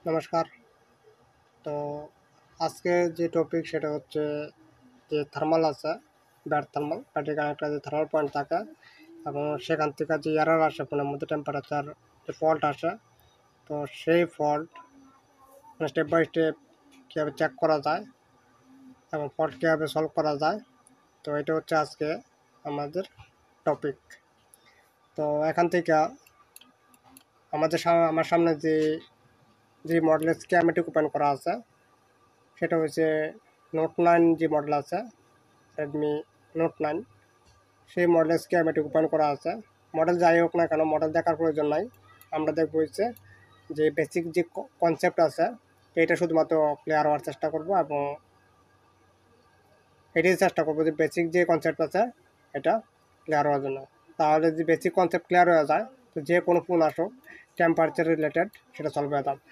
নমস্কার। তো আজকে যে টপিক সেটা হচ্ছে যে থার্মাল আছে, ব্যাটারি কানেক্টর যে থার্মাল পয়েন্ট থাকে এবং সেখান থেকে যে এরর আসে ফোনের মধ্যে টেম্পারেচার যে ফল্ট আসে, তো সেই ফল্ট স্টেপ বাই স্টেপ কীভাবে চেক করা যায় এবং ফল্ট কীভাবে সলভ করা যায়, তো এটা হচ্ছে আজকে আমাদের টপিক। তো এখান থেকে আমার সামনে যে মডেলের স্কিমেটিক ওপেন করা আছে সেটা হচ্ছে নোট 9 যে মডেল আছে, রেডমি নোট 9, সেই মডেলের স্কিমেটিক ওপেন করা আছে। মডেল যাই হোক না কেন, মডেল দেখার প্রয়োজন নাই। আমরা দেখবো হচ্ছে যে বেসিক যে কনসেপ্ট আছে এটা শুধুমাত্র ক্লিয়ার হওয়ার চেষ্টা করব এবং এটাই চেষ্টা করবো যে বেসিক যে কনসেপ্ট আছে এটা ক্লিয়ার হওয়ার জন্য। তাহলে যদি বেসিক কনসেপ্ট ক্লিয়ার হয়ে যায় তো যে কোনো ফোন আসুক টেম্পারেচার রিলেটেড সেটা সলভ হয়ে যাবে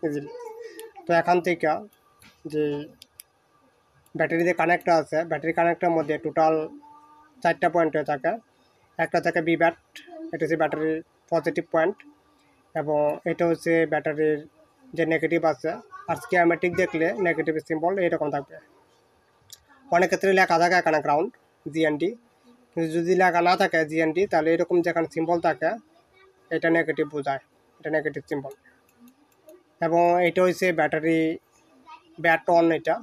ইজিলি। তো এখান থেকে যে ব্যাটারি যে কানেক্টর আছে, ব্যাটারি কানেক্টরের মধ্যে টোটাল 4টা পয়েন্ট হয়ে থাকে। একটা থাকে বি ব্যাট, এটা হচ্ছে ব্যাটারির পজিটিভ পয়েন্ট, এবং এটা হচ্ছে ব্যাটারির যে নেগেটিভ আছে। আর স্কিমেটিক দেখলে নেগেটিভ সিম্বল এইরকম থাকবে। অনেক ক্ষেত্রে লেখা থাকে এখানে গ্রাউন্ড জিএনডি, কিন্তু যদি লেখা না থাকে জিএনডি তাহলে এরকম যেখানে সিম্বল থাকে এটা নেগেটিভ বোঝায়, এটা নেগেটিভ সিম্বল। এবং এটা হচ্ছে ব্যাটারি ব্যাট অন। এটা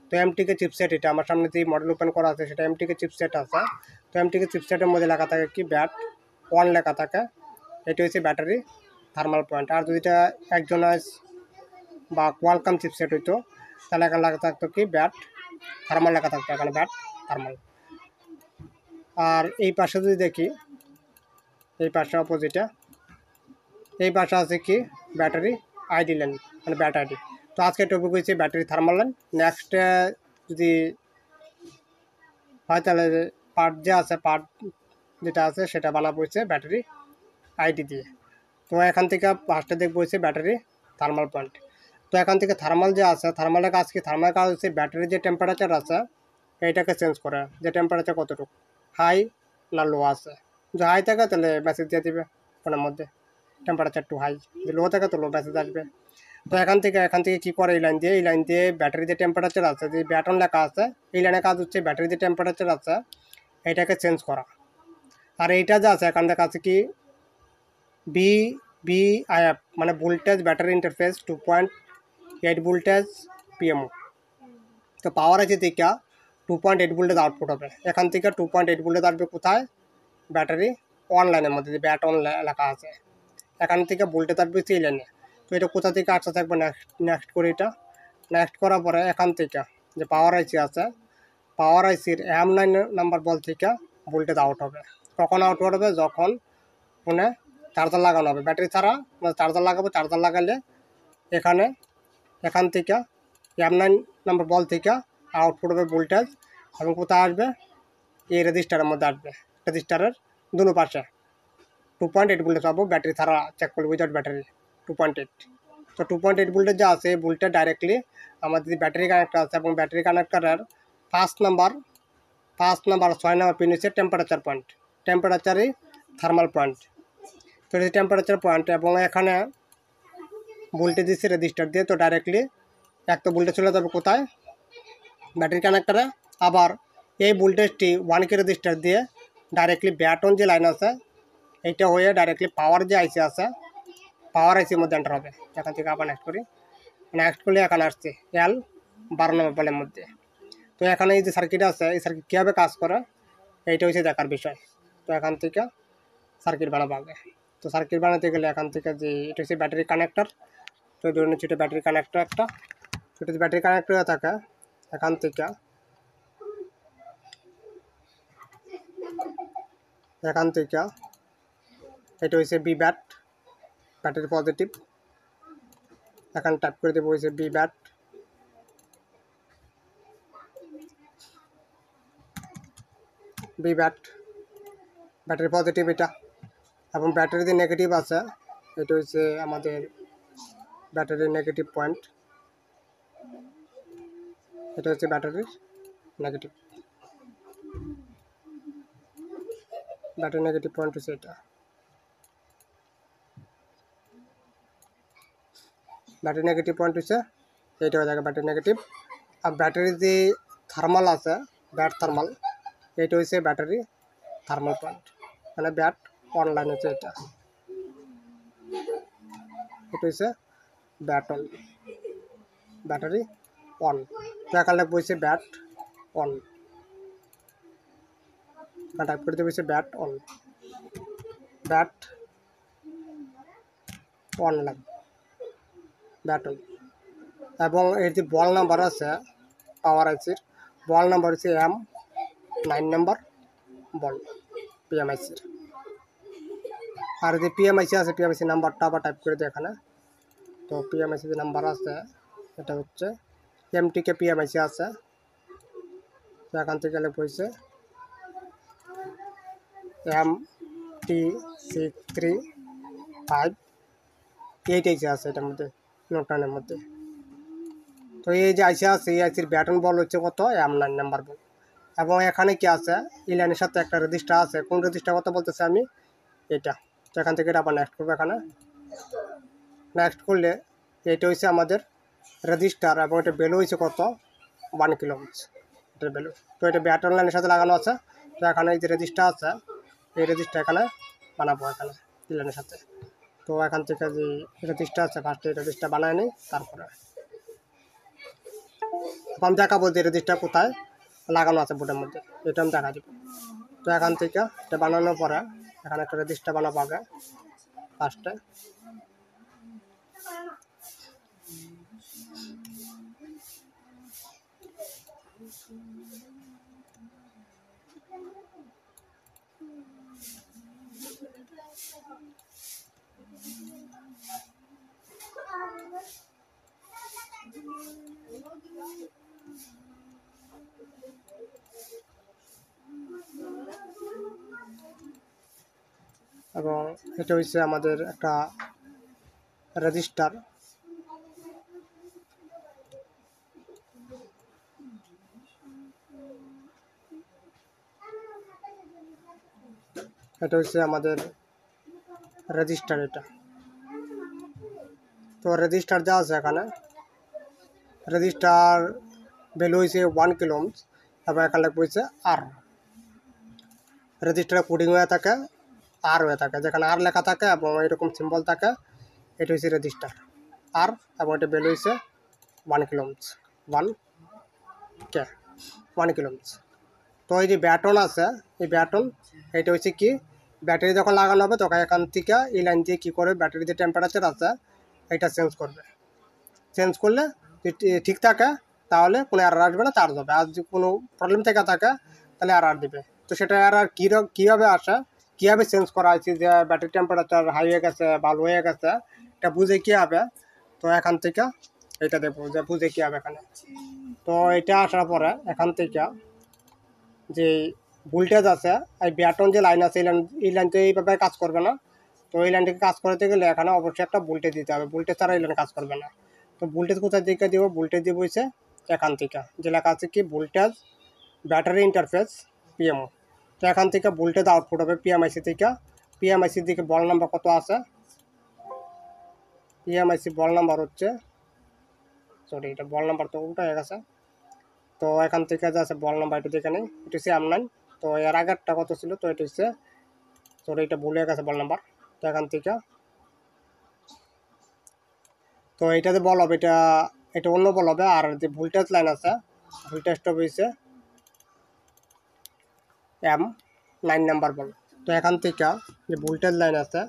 তো এমটিকে চিপসেট, এটা আমার সামনে যে মডেল ওপেন করা আছে সেটা এমটিকে চিপসেট আছে। তো এমটিকে চিপসেটের মধ্যে লেখা থাকে কি ব্যাট অন লেখা থাকে, এটা হচ্ছে ব্যাটারি থার্মাল পয়েন্ট। আর যদি এটা একজনাইজ বা কোয়ালকম চিপসেট হইতো তাহলে এখানে লেখা থাকতো কি ব্যাট থার্মাল লেখা থাকতো, এখানে ব্যাট থার্মাল। আর এই পাশে যদি দেখি, এই পাশে অপোজিটে এই পাশে আছে কি ব্যাটারি আইডি লাইন, মানে ব্যাট আইডি। তো আজকে টপিক হচ্ছে ব্যাটারি থার্মাল লাইন। নেক্সটে যদি হয় তাহলে পার্ট যে আছে, পার্ট যেটা আছে সেটা বানাবো হচ্ছে ব্যাটারি আইডি দিয়ে। তো এখান থেকে ফার্স্টে দেখবো হচ্ছে ব্যাটারি থার্মাল পয়েন্ট। তো এখান থেকে থার্মাল যে আছে, থার্মালের কাজ কি? থার্মাল কাজ হচ্ছে ব্যাটারির যে টেম্পারেচার আছে এইটাকে চেঞ্জ করে, যে টেম্পারেচার কতটুকু হাই না লো আছে। যদি হাই থাকে তাহলে মেসেজ দিয়ে দিবে ফোনের মধ্যে টেম্পারেচার টু হাই, যদি লো থাকে তো লো মেসেজ আসবে। তো এখান থেকে কী করে, এই লাইন দিয়ে ব্যাটারি যে টেম্পারেচার আছে, যে ব্যাটন লেখা আছে এই লাইনের কাজ হচ্ছে ব্যাটারি যে টেম্পারেচার আছে এটাকে চেঞ্জ করা। আর এইটা যে আছে এখান থেকে আছে কি বি বিআইএফ, মানে voltage battery interface 2.8 voltage PMO. তো পাওয়ার আছে থেকে 2.8 ভোল্টেজ আউটপুট হবে। এখান থেকে 2.8 ভোল্টেজ আসবে কোথায়? ব্যাটারি অনলাইনের মধ্যে যে ব্যাট অন লেখা আছে এখান থেকে ভোল্টেজ আসবে সেই লাইনে। তো এটা কোথা থেকে আসতে থাকবে? নেক্সট করে এটা নেক্সট করার পরে এখান থেকে যে পাওয়ার আইসি আছে, পাওয়ার আইসির M9 নাম্বার বল থেকে ভোল্টেজ আউট হবে। কখন আউট হবে? যখন ফোনে চার্জার লাগানো হবে। ব্যাটারি ছাড়া চার্জার লাগাবো, চার্জার লাগালে এখান থেকে M9 নাম্বার বল থেকে আউটপুট হবে ভোল্টেজ, এবং কোথায় আসবে? এই রেজিস্টারের মধ্যে আসবে। রেজিস্টারের দুনো পাশে 2.8 ভোল্টেজ পাবো। ব্যাটারি ছাড়া চেক করবো, উইদাউট ব্যাটারি 2.8। তো 2.8 ভোল্টেজ যে আছে এই ভোল্টেজ ডাইরেক্টলি আমাদের যে ব্যাটারি কানেক্টর আছে, এবং ব্যাটারি কানেক্টরের 5 নাম্বার 6 নাম্বার পিন হচ্ছে টেম্পারেচার পয়েন্ট, টেম্পারেচারই থার্মাল পয়েন্ট। তো এই টেম্পারেচার পয়েন্ট, এবং এখানে ভোল্টেজ দিচ্ছে রেজিস্টার দিয়ে। তো ডাইরেক্টলি এক তো ভোল্টেজ চলে যাবে কোথায়? ব্যাটারি কানেক্টরে। আবার এই ভোল্টেজটি 1K রেজিস্টার দিয়ে ডাইরেক্টলি ব্যাটন যে লাইন আছে এইটা হয়ে ডাইরেক্টলি পাওয়ার যে আইসি আছে, পাওয়ার আইসির মধ্যে এন্টার হবে। এখান থেকে আবার নেক্সট করি, নেক্সট করলে এখানে আসছে L12 নম্বর বলের মধ্যে। তো এখানে এই যে সার্কিট আছে এই সার্কিট কীভাবে কাজ করে এইটা হচ্ছে দেখার বিষয়। তো এখান থেকে সার্কিট বানাবো আগে। তো সার্কিট বানাতে গেলে এখান থেকে যে এটা হচ্ছে ব্যাটারি কানেক্টর। তো ধরে নিচ্ছি এটা ব্যাটারি কানেক্টর একটা, সেটা যদি ব্যাটারি কানেক্টর হয়ে থাকে এখান থেকে এটা হচ্ছে বি ব্যাট, ব্যাটারি পজিটিভ। এখানে ট্যাপ করে দেবো হচ্ছে বি ব্যাট, ব্যাটারি পজিটিভ এটা। এবং ব্যাটারি যে নেগেটিভ আছে এটা হচ্ছে আমাদের ব্যাটারির নেগেটিভ পয়েন্ট, এটা হচ্ছে ব্যাটারির নেগেটিভ পয়েন্ট হচ্ছে এটা। ব্যাটারি নেগেটিভ পয়েন্ট হচ্ছে এইটা হয়ে থাকে ব্যাটারি নেগেটিভ। আর ব্যাটারি যে থার্মাল আছে ব্যাট থার্মাল, এইটা হচ্ছে ব্যাটারি থার্মাল পয়েন্ট, মানে ব্যাট অনলাইন হচ্ছে এটা হচ্ছে ব্যাট অন, ব্যাটারি অন। তো এখানে বলছে ব্যাট অন, টাইপ করে দিয়ে বলছে bat on, bat online, bat on. এবং এর যে বল নাম্বার আছে পাওয়ার আইসির, বল নাম্বার হচ্ছে M9 নাম্বার বল পিএমআইসির। আর যে পিএমআইসি আছে পিএমআইসি নাম্বারটা আবার টাইপ করে দিই এখানে। তো পিএমআইসি যে নাম্বার আছে এটা হচ্ছে MTK পিএমআইসি আছে, তো এখান থেকে গেলে বলছে MT635 এইটাই আছে এটার মধ্যে নোটানের মধ্যে। তো এই যে আইসি আছে এই আইসির ব্যাটন বল হচ্ছে কত M9 নাম্বার বল। এবং এখানে কি আছে এই লাইনের সাথে একটা রেজিস্টার আছে, কোন রেজিস্টার কথা বলতেছে আমি এটা। তো এখান থেকে এটা আবার নেক্সট করবো, এখানে নেক্সট করলে এটা হচ্ছে আমাদের রেজিস্টার এবং এটা ভ্যালু হয়েছে কত 1 কিলো এটার ভ্যালু। তো এটা ব্যাটন লাইনের সাথে লাগানো আছে। তো এখানে এই যে রেজিস্টার আছে এই রেজিস্টার এখানে বানাবো এখানে এই লাইনের সাথে। তো এখান থেকে যে রেজিস্টার আছে ফার্স্টে রেজিস্টার বানায় নিই, তারপরে আমি দেখাবো যে রেজিস্টার কোথায় লাগানো আছে বোর্ডের মধ্যে, এটা আমি দেখা দিব। তো এখান থেকে এটা বানানোর পরে এখানে একটা রেজিস্টার বানাবো আগে ফার্স্টে। এবং এটা হচ্ছে আমাদের একটা রেজিস্টার। এটা হচ্ছে আমাদের রেজিস্টার এটা। তো রেজিস্টার যা আছে এখানে রেজিস্টার ভ্যালু হয়েছে 1 কিলো ওহমস এবং এখানে লেখা হয়েছে আর। রেজিস্টারে কোডিং হয়ে থাকে আর হয়ে থাকে, যেখানে আর লেখা থাকে এবং এরকম সিম্বল থাকে এটা হচ্ছে রেজিস্টার আর। এবং এটা ভ্যালু হয়েছে 1 কিলো ওহমস 1 কিলো ওহমস। তো এই যে ব্যাটন আছে এই ব্যাটন এটা হচ্ছে কি ব্যাটারি যখন লাগানো হবে তখন এখান থেকে এই লাইন দিয়ে কী করে ব্যাটারি যে টেম্পারেচার আছে এটা চেঞ্জ করবে। চেঞ্জ করলে ঠিক থাকে তাহলে কোনো এরর আসবে না, চার্জ হবে। আর যদি কোনো প্রবলেম থেকে থাকে তাহলে এরর দিবে। তো সেটা এরর কীভাবে আসে, কীভাবে চেঞ্জ করা হয়েছে যে ব্যাটারি টেম্পারেচার হাই হয়ে গেছে বা লো হয়ে গেছে এটা বুঝে কী হবে। তো এখান থেকে এটা দেখবো যে বুঝে কী হবে এখানে। তো এটা আসার পরে এখান থেকে যে ভোল্টেজ আছে এই ব্যাটন যে লাইন আছে এই লাইন তো এইভাবে কাজ করবে না। তো এই লাইনটাকে কাজ করতে গেলে এখানে অবশ্যই একটা ভোল্টেজ দিতে হবে, ভোল্টেজ ছাড়া এই লাইন কাজ করবে না। তো ভোল্টেজ কোথায় দিকে দিব, ভোল্টেজ দিব হচ্ছে এখান থেকে যে লেখা আছে কি ভোল্টেজ ব্যাটারি ইন্টারফেস পিএমও। তো এখান থেকে ভোল্টেজ আউটপুট হবে পিএমআইসি থেকে। পিএমআইসির দিকে বল নাম্বার কত আছে, পিএমআইসি বল নাম্বার হচ্ছে সরি এটা বল নাম্বার তো উল্টা হয়ে গেছে। তো এখান থেকে যা আছে বল নাম্বার এটা দেখে নেই, এটা হচ্ছে M9। তো এর আগেরটা কত ছিল, তো এটা হচ্ছে সরি এটা ভুলে গেছে বল নাম্বার। তো এখান থেকে তো এটাতে বল হবে এটা এটা অন্য বল হবে। আর যে ভোল্টেজ লাইন আছে ভোল্টেজটা হয়েছে M9 নাম্বার বল। তো এখান থেকে যে ভোল্টেজ লাইন আছে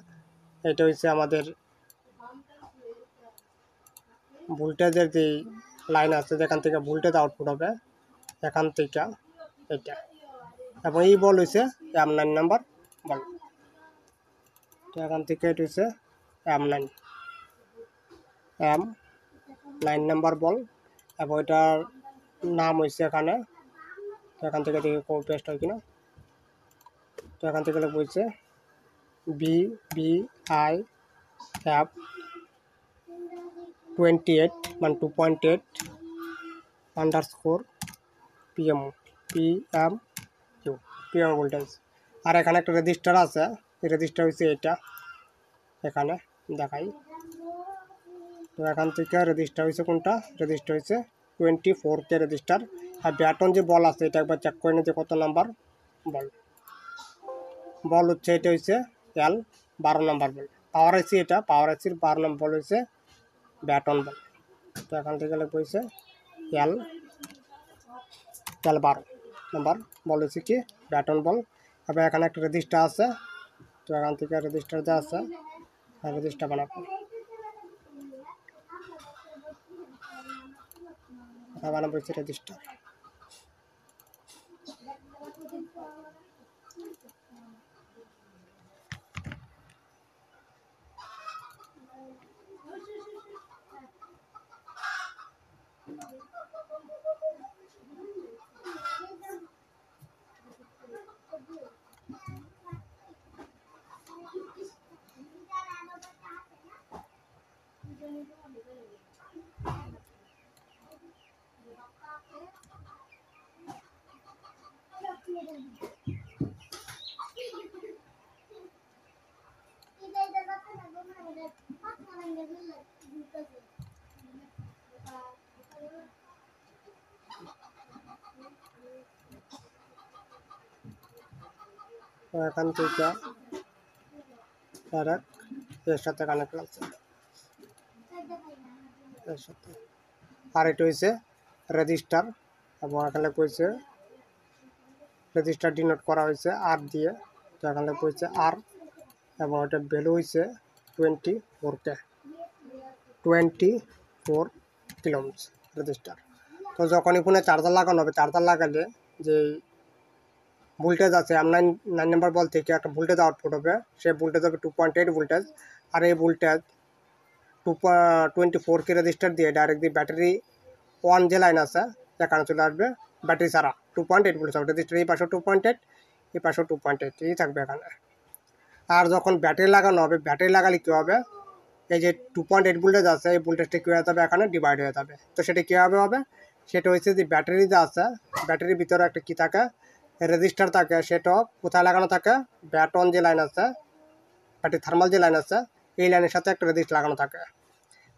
এটা হচ্ছে আমাদের ভোল্টেজের যে লাইন আছে যেখান থেকে ভোল্টেজ আউটপুট হবে এখান থেকে এটা। এবং এই বল হচ্ছে M9 নাম্বার বল। তো এখান থেকে এটা হচ্ছে M9 নাম্বার বল এবং এটার নাম হয়েছে এখানে। তো এখান থেকে দেখি কপি পেস্ট হয় কিনা। তো এখান থেকে বলছে BBIF 28 মানে 2.8 _ PM ভোল্টেজ। আর এখানে একটা রেজিস্টার আছে, এই রেজিস্টার হচ্ছে এটা এখানে দেখাই। তো এখান থেকে রেজিস্টার হয়েছে কোনটা, রেজিস্টার হয়েছে 24K রেজিস্টার। আর ব্যাটন যে বল আছে এটা একবার চেক করে নিতে কত নাম্বার বল। বল হচ্ছে এটা হচ্ছে L 12 নাম্বার বল। পাওয়ার আইসি এটা, পাওয়ার আইসির 12 নম্বর বল হচ্ছে ব্যাটন বল। তো এখান থেকে লিখবো হচ্ছে L 12 নাম্বার বল হচ্ছে কি ব্যাটন বল। আবার এখানে একটা রেজিস্টার আছে, তো এখান থেকে রেজিস্টার যা আছে রেজিস্টার বানাবো, বানাবো হচ্ছে রেজিস্টার। তো এখান থেকে এর সাথে কানেক্ট আছে এর সাথে। আর এটা হচ্ছে রেজিস্টার, এবং এখানে কইছে রেজিস্টার ডিনোট করা হয়েছে আর দিয়ে। তো এখানে কইছে আর, এবং এটা ভ্যালু হয়েছে 24 কিলোমস রেজিস্টার। তো যখনই ফোনে চার্জার লাগানো হবে, চার্জার লাগালে যে ভোল্টেজ আছে আপনার 9 নম্বর বল থেকে একটা ভোল্টেজ আউটপুট হবে, সেই ভোল্টেজ হবে 2.8 ভোল্টেজ। আর এই ভোল্টেজ 24K রেজিস্টার দিয়ে ডাইরেক্ট দিয়ে ব্যাটারি 1 যে লাইন আছে এখানে চলে আসবে ব্যাটারি ছাড়া 2.8 ভোল্টেজ রেজিস্টার। এই পাশে 2.8, এই পাশে 2.8 এই থাকবে এখানে। আর যখন ব্যাটারি লাগানো হবে, ব্যাটারি লাগালে কী হবে, এই যে 2.8 ভোল্টেজ আছে এই ভোল্টেজটা কী হয়ে যাবে এখানে ডিভাইড হয়ে যাবে। তো সেটা কীভাবে হবে, সেটা হচ্ছে যে ব্যাটারি যে আছে ব্যাটারির ভিতরে একটা কী থাকে রেজিস্টার থাকে, সেটা কোথায় লাগানো থাকে, ব্যাটন যে লাইন আছে ব্যাটারি থার্মাল যে লাইন আছে এই লাইনের সাথে একটা রেজিস্টার লাগানো থাকে।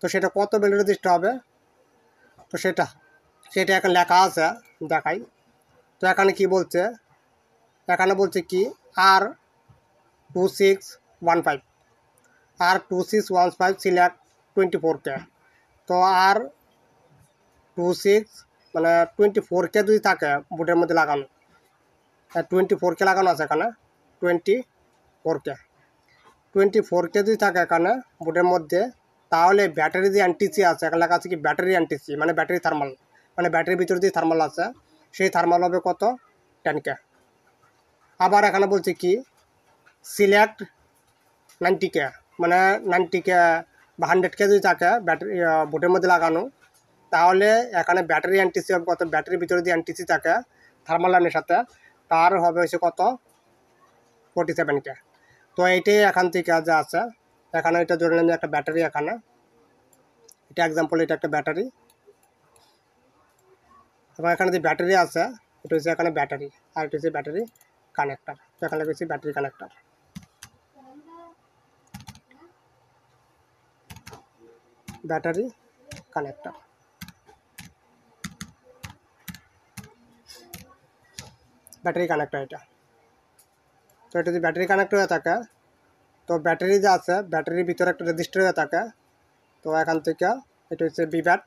তো সেটা কত ভ্যালু রেজিস্টার হবে, তো সেটা এখন লেখা আছে দেখাই। তো এখানে কি বলছে, এখানে বলছে কি R2615 R2615 সিলেক্ট 24K। তো R26 মানে 24K যদি থাকে বোর্ডের মধ্যে লাগানো, 24K লাগানো আছে এখানে 24K যদি থাকে এখানে বোর্ডের মধ্যে, তাহলে ব্যাটারি যে এনটিসি আছে এখানে লেখা আছে কি ব্যাটারি এনটিসি মানে ব্যাটারি থার্মাল, মানে ব্যাটারির ভিতরে যে থার্মাল আছে সেই থার্মাল হবে কত 10K। আবার এখানে বলছে কি সিলেক্ট 90K মানে 90K বা 100K যদি থাকে ব্যাটারি বোর্ডের মধ্যে লাগানো, তাহলে এখানে ব্যাটারি এনটিসি হবে কত, ব্যাটারির ভিতরে যে এনটিসি থাকে থার্মাল লাইনের সাথে তার হবে হচ্ছে কত 47K। তো এইটাই এখান থেকে যা আছে এখানে এটা ধরে নিলাম একটা ব্যাটারি, এখানে এটা এক্সাম্পল, এটা একটা ব্যাটারি, এবং এখানে যে ব্যাটারি আছে এটা হচ্ছে এখানে ব্যাটারি, আর এটা হচ্ছে ব্যাটারি কানেক্টার। তো এখানে হচ্ছে battery connector, battery connector, battery connector এটা। তো এটা যদি ব্যাটারি কানেক্ট হয়ে থাকে, তো ব্যাটারি যে আছে ব্যাটারির ভিতরে একটা রেজিস্টার হয়ে থাকে। তো এখান থেকে এটা হচ্ছে বিব্যাট,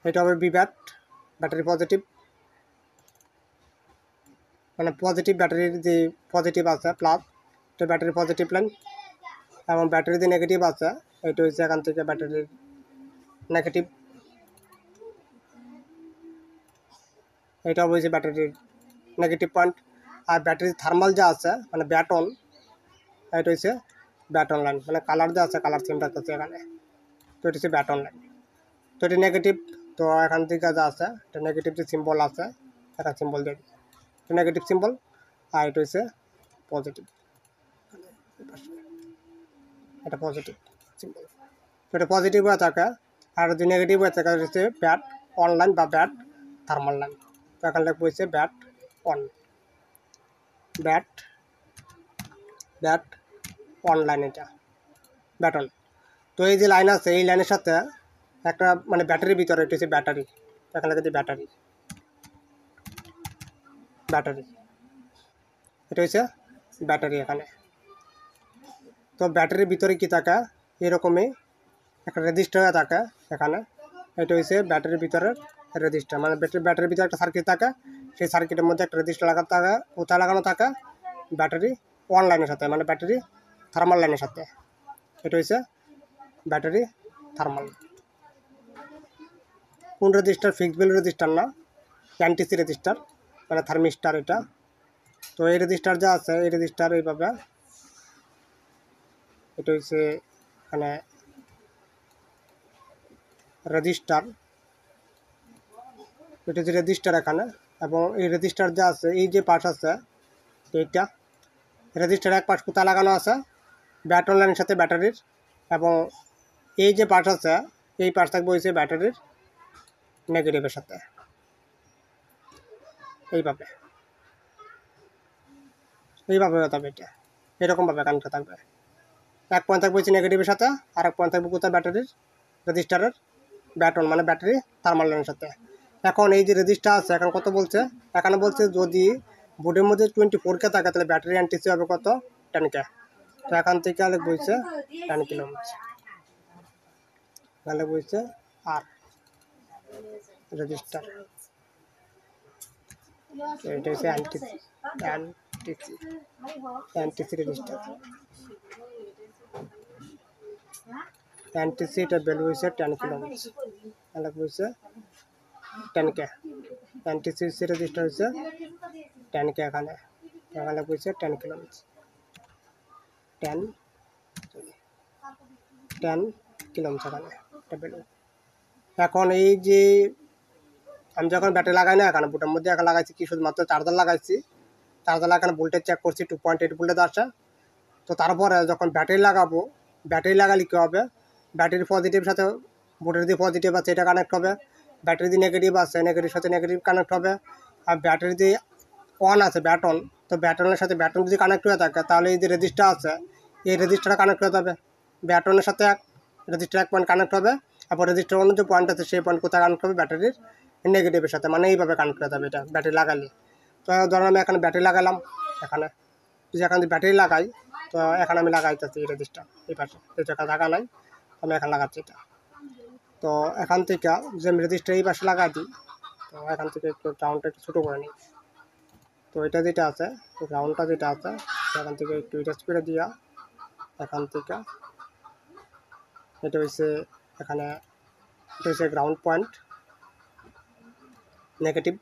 এটা হবে বিব্যাট ব্যাটারি পজিটিভ, মানে পজিটিভ ব্যাটারির যে পজিটিভ আছে প্লাস এটা ব্যাটারি পজিটিভ লাইন, এবং ব্যাটারি যে নেগেটিভ আছে এটা হচ্ছে এখান থেকে ব্যাটারির নেগেটিভ, এটা হচ্ছে ব্যাটারির নেগেটিভ পয়েন্ট। আর ব্যাটারির থার্মাল যা আছে মানে ব্যাটন, এটা হচ্ছে ব্যাটন লাইন, মানে কালার যা আছে কালার সিম রাখতেছে এখানে, তো এটা হচ্ছে ব্যাটন লাইন। তো এটা নেগেটিভ, তো এখান থেকে যা আছে এটা নেগেটিভ যে সিম্বল আছে এটা সিম্বল দেবে, এটা নেগেটিভ সিম্বল। আর এটা হচ্ছে পজিটিভ, এটা পজিটিভ সিম্বল। তো এটা পজিটিভ হয়ে থাকে, আর যদি নেগেটিভ হয়ে থাকে হচ্ছে ব্যাট অনলাইন বা ব্যাট থার্মাল লাইন। তো এখানে লিখবো হচ্ছে bat on, bat bat online, এটা ব্যাটন। তো তো এই যে লাইন আছে এই লাইনের সাথে একটা মানে ব্যাটারির ভিতরে এটা হচ্ছে ব্যাটারি, এখানে লেখা ব্যাটারি, ব্যাটারি এটা হচ্ছে ব্যাটারি এখানে। তো ব্যাটারির ভিতরে কি থাকে, এরকমই একটা রেজিস্টার থাকে এখানে, এটা হচ্ছে ব্যাটারির ভিতরের রেজিস্টার, মানে ব্যাটারির ভিতরে একটা সার্কিট থাকে, সেই সার্কিটের মধ্যে একটা রেজিস্টার লাগানো থাকে, কোথায় লাগানো থাকে, ব্যাটারি ওয়ান লাইনের সাথে, মানে ব্যাটারি থার্মাল লাইনের সাথে, এটা হচ্ছে ব্যাটারি থার্মাল। কোন রেজিস্টার, ফিক্সড ভ্যালু রেজিস্টার না, এনটিসি রেজিস্টার মানে থার্মিস্টার এটা। তো এই রেজিস্টার যা আছে এই রেজিস্টার এইভাবে, এটা হচ্ছে এখানে রেজিস্টার, এটা হচ্ছে রেজিস্টার এখানে। এবং এই রেজিস্টার যা আছে এই যে পার্ট আছে এইটা, রেজিস্টার এক পার্ট কোথায় লাগানো আছে, ব্যাটারি লাইনের সাথে ব্যাটারির, এবং এই যে পার্ট আছে এই পার্ট থাকবে হচ্ছে ব্যাটারির নেগেটিভের সাথে, এইভাবে এইভাবে থাকবে এটা, এরকমভাবে কানেক্ট থাকবে। এক পয়েন্ট থাকবে হচ্ছে নেগেটিভের সাথে, আর এক পয়েন্ট থাকবে কোথায়, ব্যাটারির রেজিস্টারের ব্যাটন মানে ব্যাটারি থার্মাল লাইনের সাথে। এখন এই যে রেজিস্টার আছে এখন কত বলছে, এখানে বলছে যদি বোর্ডের মধ্যে 24K থাকে তাহলে ব্যাটারি এনটিসি হবে কত, 10K। তো এখান থেকে আলে বলছে 10 কিলো তাহলে বলছে আর রেজিস্টার, এটা হচ্ছে NTC, NTC NTC register, NTC এটা ভ্যালু হয়েছে 10 কিলো, তাহলে বলছে 10K, এনটিসি রেজিস্টার হচ্ছে 10K এখানে, এখানে বলছে 10 কিলো, 10 কিলো এখানে এটা ভ্যালু। এখন এই যে আমি যখন ব্যাটারি লাগাই না এখানে বুটের মধ্যে এখন লাগাইছি কি শুধুমাত্র চার্জার লাগাইছি, চার্জার লাগানো ভোল্টেজ চেক করছি 2.8 ভোল্টেজ আসছে। তো তারপরে যখন ব্যাটারি লাগাবো, ব্যাটারি লাগালে কী হবে, ব্যাটারি পজিটিভ সাথে বোর্ডের দিয়ে পজিটিভ আছে এটা কানেক্ট হবে, ব্যাটারি দিয়ে নেগেটিভ আছে নেগেটিভ সাথে নেগেটিভ কানেক্ট হবে, আর ব্যাটারি দিয়ে অন আছে ব্যাটন, তো ব্যাটনের সাথে ব্যাটন যদি কানেক্ট হয়ে থাকে তাহলে এই যে রেজিস্টার আছে এই রেজিস্টারটা কানেক্ট হয়ে যাবে, ব্যাটনের সাথে রেজিস্টার এক পয়েন্ট কানেক্ট হবে, তারপর রেজিস্টার অন্য যে পয়েন্ট আছে সেই পয়েন্ট কোথায় কানেক্ট হবে, ব্যাটারির নেগেটিভের সাথে, মানে এইভাবে কানেক্ট হয়ে যাবে এটা ব্যাটারি লাগালে। তো ধরুন আমি এখানে ব্যাটারি লাগালাম, এখানে যদি এখানে ব্যাটারি লাগাই তো এখানে আমি লাগাইতেছি এই রেজিস্টার এই পাশে, এই জায়গা জায়গা নাই আমি এখানে লাগাচ্ছি এটা। তো এখান থেকে যে আমি রেজিস্টার এই পাশে লাগাই দিই, তো এখান থেকে একটু গ্রাউন্ডটা একটু ছোটো করে নিই। তো এটা যেটা আছে গ্রাউন্ডটা যেটা আছে এখান থেকে একটু রেস্ট করে দিয়া, এখান থেকে এটা হচ্ছে এখানে, এটা হচ্ছে গ্রাউন্ড পয়েন্ট নেগেটিভ,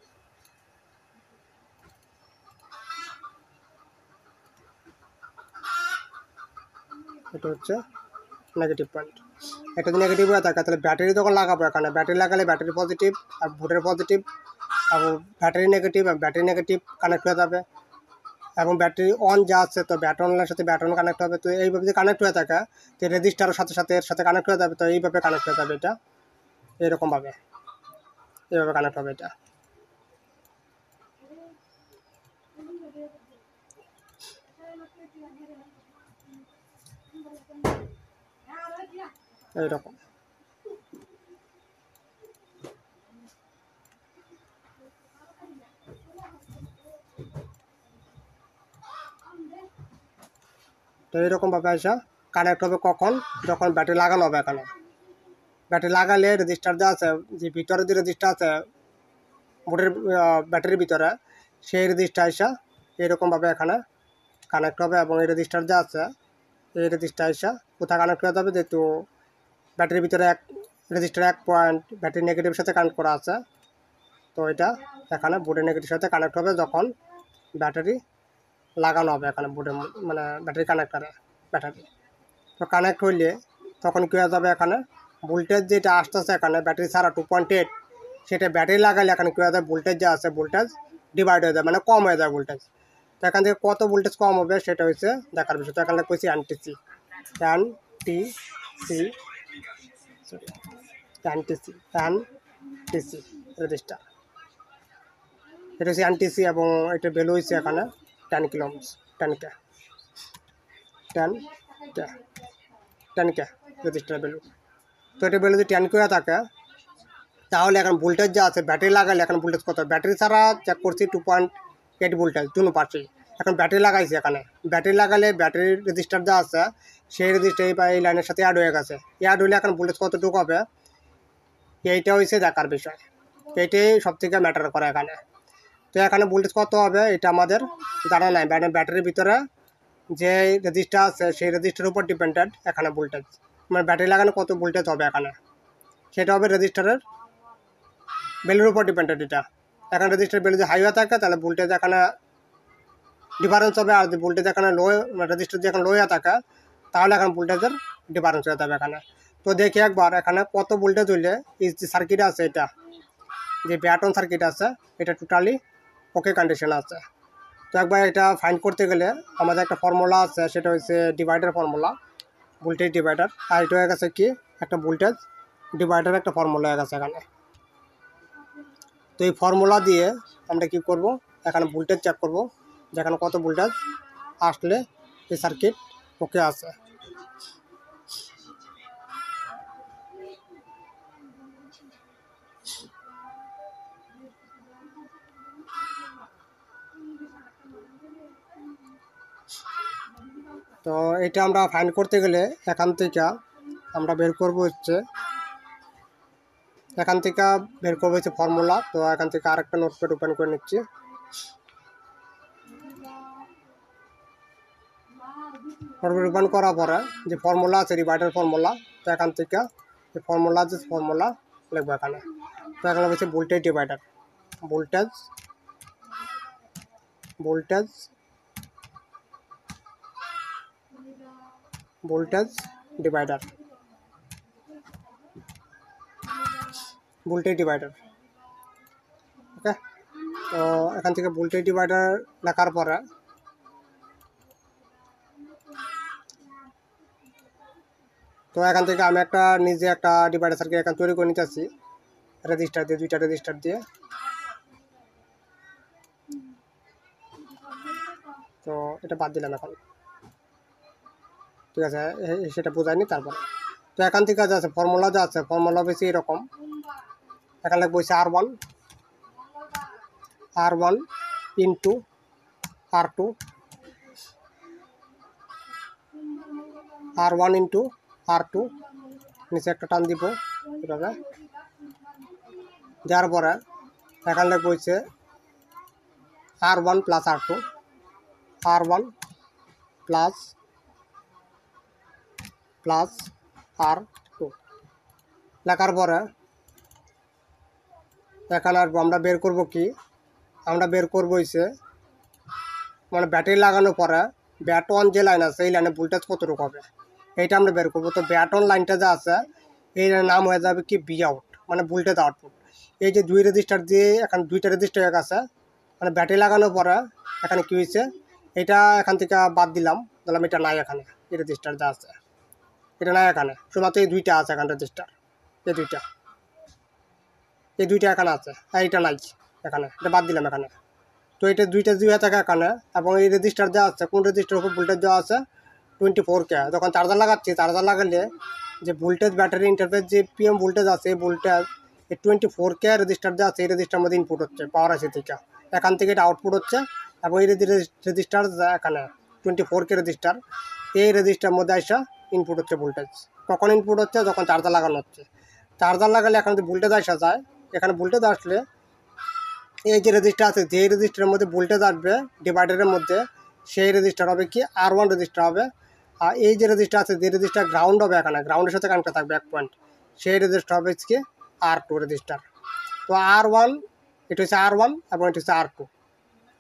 এটা হচ্ছে নেগেটিভ পয়েন্ট। এটা যদি নেগেটিভ হয়ে থাকে তাহলে ব্যাটারি যখন লাগাবো এখানে, ব্যাটারি লাগালে ব্যাটারি পজিটিভ আর ভোটের পজিটিভ, এবং ব্যাটারি নেগেটিভ কানেক্ট হয়ে যাবে, এবং ব্যাটারি অন যা আছে তো ব্যাটনের সাথে ব্যাটন কানেক্ট হবে। তো এইভাবে যদি কানেক্ট হয়ে থাকে তো রেজিস্টারের সাথে সাথে এর সাথে কানেক্ট হয়ে যাবে, তো এইভাবে কানেক্ট হয়ে যাবে এটা, এরকমভাবে এইভাবে কানেক্ট হবে এটা। এইরকম তো এইরকমভাবে আসা কানেক্ট হবে কখন, যখন ব্যাটারি লাগানো হবে এখানে, ব্যাটারি লাগালে রেজিস্টার যা আছে যে ভিতরে যে রেজিস্টার আছে বোর্ডের ব্যাটারির ভিতরে সেই রেজিস্টার আসা এরকমভাবে এখানে কানেক্ট হবে, এবং এই রেজিস্টার যা আছে এই রেজিস্টার আসা কোথায় কানেক্ট হয়ে যাবে, যেহেতু ব্যাটারির ভিতরে রেজিস্টার এক পয়েন্ট ব্যাটারি নেগেটিভের সাথে কানেক্ট করা আছে, তো এটা এখানে বোর্ডের নেগেটিভের সাথে কানেক্ট হবে যখন ব্যাটারি লাগানো হবে এখানে বোর্ডের, মানে ব্যাটারি কানেক্টারে ব্যাটারি। তো কানেক্ট হইলে তখন কী হয়ে যাবে, এখানে ভোল্টেজ যেটা আসতেছে এখানে ব্যাটারি ছাড়া 2.8, সেটা ব্যাটারি লাগালে এখানে কী হয়ে যায়, ভোল্টেজ যা আছে ভোল্টেজ ডিভাইড হয়ে যায়, মানে কম হয়ে যায় ভোল্টেজ। তো এখান থেকে কত ভোল্টেজ কম হবে সেটা হচ্ছে দেখার বিষয়। তো এখানে কইছি এনটিসি, এনটিসি এনটিসি রেজিস্টার, এটা হচ্ছে এনটিসি, এবং এটা ভ্যালু হচ্ছে এখানে 10 kilo 10K 10K 10K register value. তো এটা ভ্যালু যদি 10 করে থাকে তাহলে এখন ভোল্টেজ যা আছে ব্যাটারি লাগালে এখন ভোল্টেজ কত, ব্যাটারি ছাড়া চেক করছি 2.8 ভোল্টেজ দুনো পাচ্ছি। এখন ব্যাটারি লাগাইছি, এখানে ব্যাটারি লাগালে ব্যাটারির রেজিস্টার যা আছে সেই রেজিস্টার এই লাইনের সাথে অ্যাড হয়ে গেছে। অ্যাড হলে এখন ভোল্টেজ কতটুকু হবে এইটা হচ্ছে দেখার বিষয়, এইটাই সব থেকে ম্যাটার করে এখানে। তো এখানে ভোল্টেজ কত হবে এটা আমাদের জানা নাই, ব্যাটারির ভিতরে যে রেজিস্টার আছে সেই রেজিস্টারের উপর ডিপেন্ডেন্ট এখানে ভোল্টেজ, মানে ব্যাটারি লাগানো কত ভোল্টেজ হবে এখানে সেটা হবে রেজিস্টারের ভ্যালুর উপর ডিপেন্ডেন্ট। এটা এখানে রেজিস্টার ভ্যালু যদি হাই হয়ে থাকে তাহলে ভোল্টেজ এখানে ডিফারেন্স হবে, আর যদি ভোল্টেজ এখানে লো, রেজিস্টার যদি এখানে লো হয়ে থাকে তাহলে এখন ভোল্টেজের ডিফারেন্স হয়ে যাবে এখানে। তো দেখি একবার এখানে কত ভোল্টেজ হইলে এই যে সার্কিট আছে এটা যে ব্যাটন সার্কিট আছে এটা টোটালি ওকে কন্ডিশন আছে। তো একবার এটা ফাইন্ড করতে গেলে আমাদের একটা ফর্মুলা আছে, সেটা হচ্ছে ডিভাইডার ফর্মুলা, ভোল্টেজ ডিভাইডার। আর এটা হয়ে গেছে কি একটা ভোল্টেজ ডিভাইডার একটা ফর্মুলা হয়ে গেছে এখানে। তো এই ফর্মুলা দিয়ে আমরা কি করব, এখানে ভোল্টেজ চেক করব যেখানে কত ভোল্টেজ আসলে এই সার্কিট ওকে আছে। তো এটা আমরা ফাইন্ড করতে গেলে এখান থেকে আমরা বের করব হচ্ছে ফর্মুলা। তো এখান থেকে আরেকটা নোটপ্যাড ওপেন করে নিচ্ছি। ওপেন করার পরে যে ফর্মুলা আছে ডিভাইডার ফর্মুলা, তো এখান থেকে এই ফর্মুলা লিখবো এখানে। তো এখানে হচ্ছে voltage divider, voltage voltage voltage divider voltage divider okay. তো এখান থেকে ভোল্টেজ ডিভাইডার লেখার পরে তো এখান থেকে আমি একটা নিজে একটা ডিভাইডার সার্কিট এখানে তৈরি করে নিতেছি রেজিস্টার দিয়ে, দুইটা রেজিস্টার দিয়ে। তো এটা বাদ দিলাম এখন, ঠিক আছে, সেটা বোঝায়নি তারপরে। তো এখান থেকে যা আছে ফর্মুলা যা আছে ফর্মুলা বেশি এরকম, এখানে লিখবো হচ্ছে R1 into R2 into R2, নিচে একটা টান দিব এভাবে, দেওয়ার পরে এখানে লিখবো হচ্ছে R1 plus R2 plus R2 লেখার পরে এখানে আমরা বের করব কি, আমরা বের করবো হচ্ছে মানে ব্যাটারি লাগানোর পরে ব্যাটন যে লাইন আছে এই লাইনে ভোল্টেজ কতটুকু হবে এইটা আমরা বের করবো। তো ব্যাটন লাইনটা যা আছে এই নাম হয়ে যাবে কি বি আউট, মানে ভোল্টেজ আউটপুট। এই যে দুই রেজিস্টার দিয়ে এখন দুইটা রেজিস্টার হয়ে গেছে, মানে ব্যাটারি লাগানোর পরে এখানে কি হয়েছে এটা এখান থেকে বাদ দিলাম, বললাম এটা নাই এখানে, এই রেজিস্টার যা আছে এটা নাই এখানে, শুধুমাত্র এই দুইটা আছে এখানে রেজিস্টার, এই দুইটা এখানে আছে, আর এটা নাই এখানে, এটা বাদ দিলাম এখানে। তো এটা দুইটা হয়ে থাকে এখানে, এবং এই রেজিস্টার দেওয়া আছে কোন রেজিস্টার উপর ভোল্টেজ দেওয়া আছে 24K। যখন চার্জার লাগাচ্ছি, চার্জার লাগালে যে ভোল্টেজ ব্যাটারি ইন্টারফেস যে পিএম ভোল্টেজ আছে এই ভোল্টেজ এই 24K রেজিস্টার দেওয়া আছে এই রেজিস্টার মধ্যে ইনপুট হচ্ছে পাওয়ার আছে থেকে, এখান থেকে এটা আউটপুট হচ্ছে। এবং এই রেজিস্টার এখানে 24K রেজিস্টার, এই রেজিস্টার মধ্যে আসা ইনপুট হচ্ছে ভোল্টেজ। কখন ইনপুট হচ্ছে, যখন চার্জার লাগানো হচ্ছে। চার্জার লাগালে এখন যদি ভোল্টেজ আসা যায়, এখানে ভোল্টেজ আসলে এই যে রেজিস্টার আছে যে রেজিস্টারের মধ্যে ভোল্টেজ আসবে ডিভাইডারের মধ্যে সেই রেজিস্টার হবে কি R1 রেজিস্টার হবে। আর এই যে রেজিস্টার আছে যে রেজিস্টার গ্রাউন্ড হবে এখানে, গ্রাউন্ডের সাথে কানেক্ট থাকবে এক পয়েন্ট, সেই রেজিস্টার হবে কি R2 রেজিস্টার। তো R1 এটা হচ্ছে R1 এবং এটা হচ্ছে R2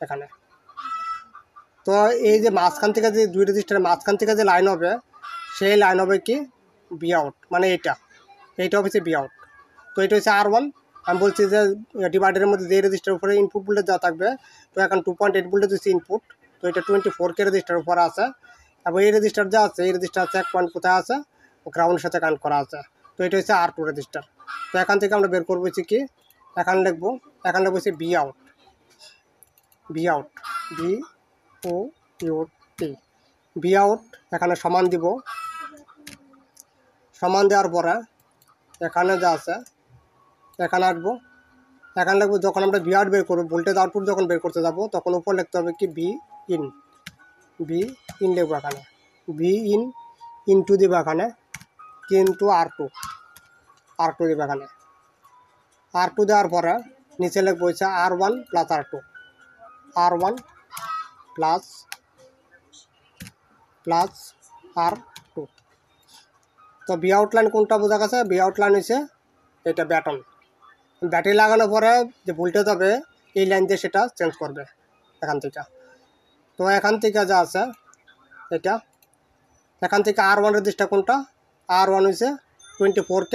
এখানে। তো এই যে মাঝখান থেকে যে দুই রেজিস্টারের মাঝখান থেকে যে লাইন হবে সেই লাইন হবে কি বি আউট, মানে এইটা হচ্ছে বি আউট। তো এটা হচ্ছে R1। আমি বলছি যে ডিভাইডারের মধ্যে যে রেজিস্টার উপরে ইনপুট ভোল্টেজ দেওয়া থাকবে, তো এখন 2.8 ভোল্টেজ হচ্ছে ইনপুট। তো এটা 24K রেজিস্টার উপরে আছে, এবং এই রেজিস্টার যা আছে এই রেজিস্টার আছে এক পয়েন্ট কোথায় আছে, গ্রাউন্ডের সাথে কানেক্ট করা আছে। তো এটা হচ্ছে R2 রেজিস্টার। তো এখান থেকে আমরা বের করবো হচ্ছে কি, এখানে লিখবো হচ্ছে be out BOUT। Be out এখানে সমান দিব সমান দেওয়ার পরে এখানে যা আছে এখানে আসবো, এখানে লিখবো যখন আমরা ভি আউট বের করবো, ভোল্টেজ আউটপুট যখন বের করতে যাবো তখন উপর লিখতে হবে কি ভি ইন লিখবো এখানে, ভি ইনটু দিব এখানে, কিন্তু আর টু দিব এখানে, R2 দেওয়ার পরে নিচে লিখবো হচ্ছে R1 plus R1 plus R2। তো ভি আউটলাইন কোনটা বোঝা গেছে? ভি আউটলাইন হচ্ছে এটা ব্যাটারি লাগানোর পরে যে ভোল্টেজ হবে এই লাইন দিয়ে সেটা চেঞ্জ করবে এখান থেকে। তো এখান থেকে যা আছে এটা, এখান থেকে R1 রেজিস্টার কোনটা? R1 হচ্ছে 24K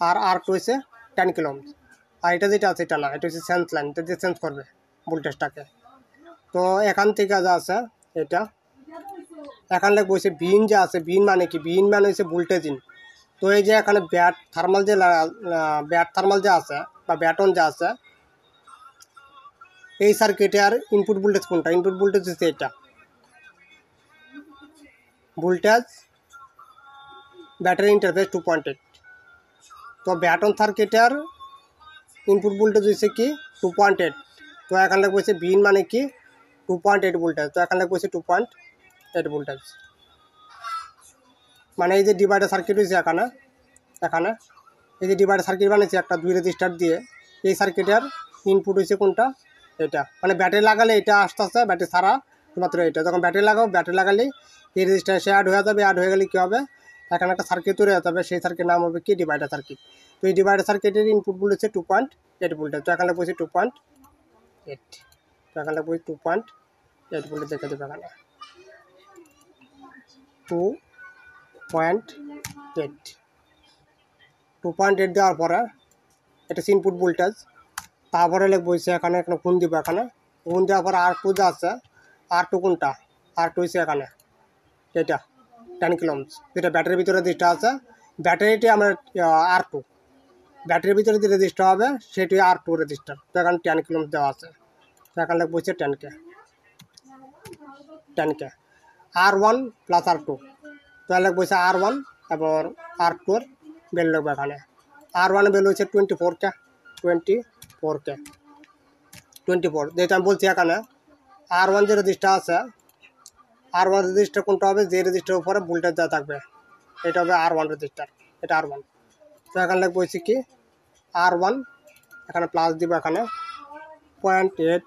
আর R2 হচ্ছে 10 কিলো ওহম। আর এটা যেটা আছে এটা না, এটা হচ্ছে সেন্স লাইন, এটা দিয়ে চেঞ্জ করবে ভোল্টেজটাকে। তো এখান থেকে যা আছে এটা, এখানে লিখবো হচ্ছে বিন যা আছে, বিন মানে কি? বিন মানে হচ্ছে ভোল্টেজ ইন। তো এই যে এখানে ব্যাট থার্মাল যে আছে বা ব্যাটন যা আছে, এই সার্কিটের ইনপুট ভোল্টেজ কোনটা? ইনপুট ভোল্টেজ হচ্ছে এটা, ভোল্টেজ ব্যাটারি ইন্টারফেস 2.8। তো ব্যাটন সার্কিটের ইনপুট ভোল্টেজ হচ্ছে কি 2.8। তো এখানে লিখবো হচ্ছে বিন মানে কি 2.8 ভোল্টেজ। তো এখানে লিখবো হচ্ছে 2.8 ভোল্টেজ। মানে এই যে ডিভাইডার সার্কিট হয়েছে এখানে এই যে ডিভাইডার সার্কিট বানিয়েছে একটা 2 রেজিস্টার দিয়ে, এই সার্কিটের ইনপুট হয়েছে কোনটা? এটা। মানে ব্যাটারি লাগালে এটা আস্তে আস্তে, ব্যাটারি ছাড়া মাত্র এটা। যখন ব্যাটারি লাগালে এই রেজিস্টার সে অ্যাড হয়ে যাবে, অ্যাড হয়ে গেলে কী হবে? এখানে একটা সার্কিট তৈরি হতে হবে, সেই সার্কিটের নাম হবে কি ডিভাইডার সার্কিট। তো এই ডিভাইডার সার্কিটের ইনপুট হচ্ছে 2.8 ভোল্টেজ। তো এখানে বলছি 2.8, তো এখানে বলছি 2.8 ভোল্টেজ দেখে দেবে এখানে 2.8 দেওয়ার পরে এটা ইনপুট ভোল্টেজ। তারপরে লিখবো হচ্ছে এখানে গুণ দিব, এখানে গুণ দেওয়ার পরে R2 যা আছে, R2 কোনটা? R2 হচ্ছে এখানে এটা 10 কিলো ওহম, যেটা ব্যাটারির ভিতরে যেটা আছে, ব্যাটারিটি আমরা R2, ব্যাটারির ভিতরে যে রেজিস্টার হবে সেটি R2 রেজিস্টার। তো এখানে 10 কিলো ওহম দেওয়া আছে। তো এখানে লিখবো হচ্ছে 10K R1 প্লাস R2। তো লিখবো হচ্ছে R1 এবং R2 এর ভ্যালু লিখবো এখানে। R1 এর ভ্যালু হচ্ছে 24K, যেহেতু আমি বলছি এখানে R1 যে রেজিস্টার আছে, R1 রেজিস্টার কোনটা হবে? যে রেজিস্টারের উপরে ভোল্টেজ দেওয়া থাকবে এটা হবে R1 রেজিস্টার, এটা R1। তো এখানে লিখবো হচ্ছে কি R1, এখানে প্লাস দিব এখানে 0.8,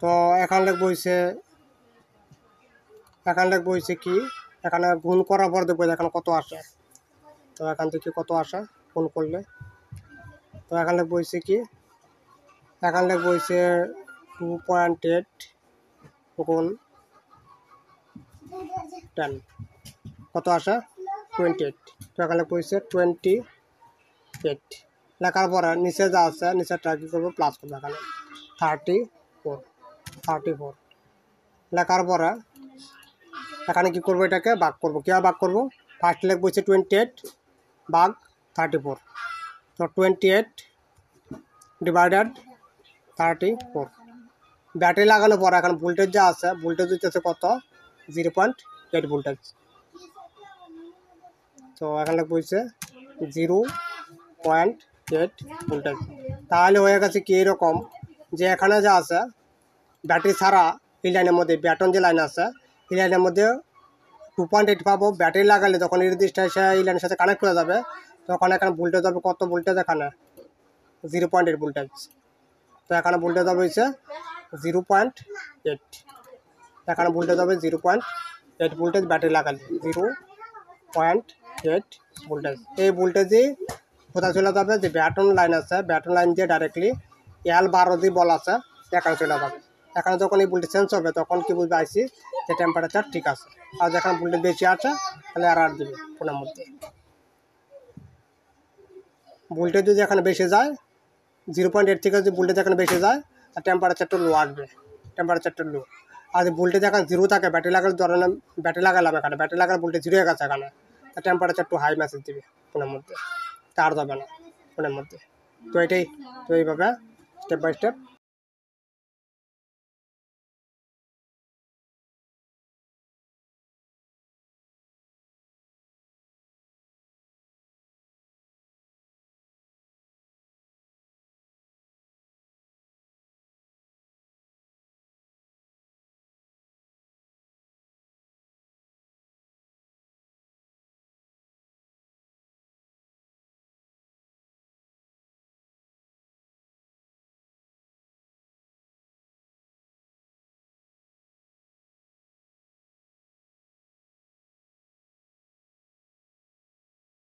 তো এখানে লিখবো হচ্ছে কি এখানে গুণ করার পর দেখবো এখানে কত আসে। তো এখান থেকে কত আসে গুণ করলে, তো এখানে লিখবো হচ্ছে কি, এখানে লিখবো হচ্ছে 2.8 গুণ 10 কত আসে? 28। তো এখানে লিখবো হচ্ছে 28। লেখার পরে নিচে যা আছে নিচেরটা কী করবো? প্লাস করবো এখানে 34। লেখার পরে এখানে কী করবো? এটাকে ভাগ করবো। কীভাবে ভাগ করবো? ফার্স্ট লিখবো হচ্ছে 28 ভাগ 34। তো 28 ডিভাইডেড 34। ব্যাটারি লাগানোর পর এখন ভোল্টেজ যা আছে, ভোল্টেজ হচ্ছে কত? 0.8 ভোল্টেজ। তো এখানে লিখবো হচ্ছে 0.8 ভোল্টেজ। তাহলে হয়ে গেছে কি এরকম, যে এখানে যা আছে ব্যাটারি ছাড়া এই লাইনের মধ্যে, ব্যাটন যে লাইন আছে এই লাইনের মধ্যে 2.8 পাবো। ব্যাটারি লাগালে যখন এই রেজিস্টার এসে এই লাইনের সাথে কানেক্ট করে যাবে তখন এখানে ভোল্টেজ হবে কত ভোল্টেজ? এখানে 0.8 ভোল্টেজ। তো এখানে ভোল্টেজ হবে হচ্ছে 0.8, এখানে ভোল্টেজ হবে 0.8 ভোল্টেজ ব্যাটারি লাগালে 0.8 ভোল্টেজ। এই ভোল্টেজই কোথায় চলে যাবে? যে ব্যাটন লাইন আছে, ব্যাটন লাইন দিয়ে ডাইরেক্টলি L12 দিয়ে বল আছে এখানে চলে যাবে। এখানে যখন এই ভোল্টেজ চেঞ্জ হবে তখন কি বুঝবে আইসি যে টেম্পারেচার ঠিক আছে। আর যখন ভোল্টেজ বেশি আছে তাহলে আর দিবে ফোনের মধ্যে। ভোল্টেজ যদি এখানে বেশি যায় 0.8 থেকে যদি ভোল্টেজ এখানে বেশি যায় আর টেম্পারেচারটা লো আসবে, টেম্পারেচারটা লো। আর যদি ভোল্টেজ এখন জিরো থাকে, ব্যাটারি লাগালে ধরেন ব্যাটারি লাগালাম, এখানে ব্যাটারি লাগার ভোল্টেজ জিরো হয়ে গেছে এখানে, তা টেম্পারেচার একটু হাই মেসেজ দিবে ফোনের মধ্যে, চার্জ হবে না ফোনের মধ্যে। তো এইভাবে স্টেপ বাই স্টেপ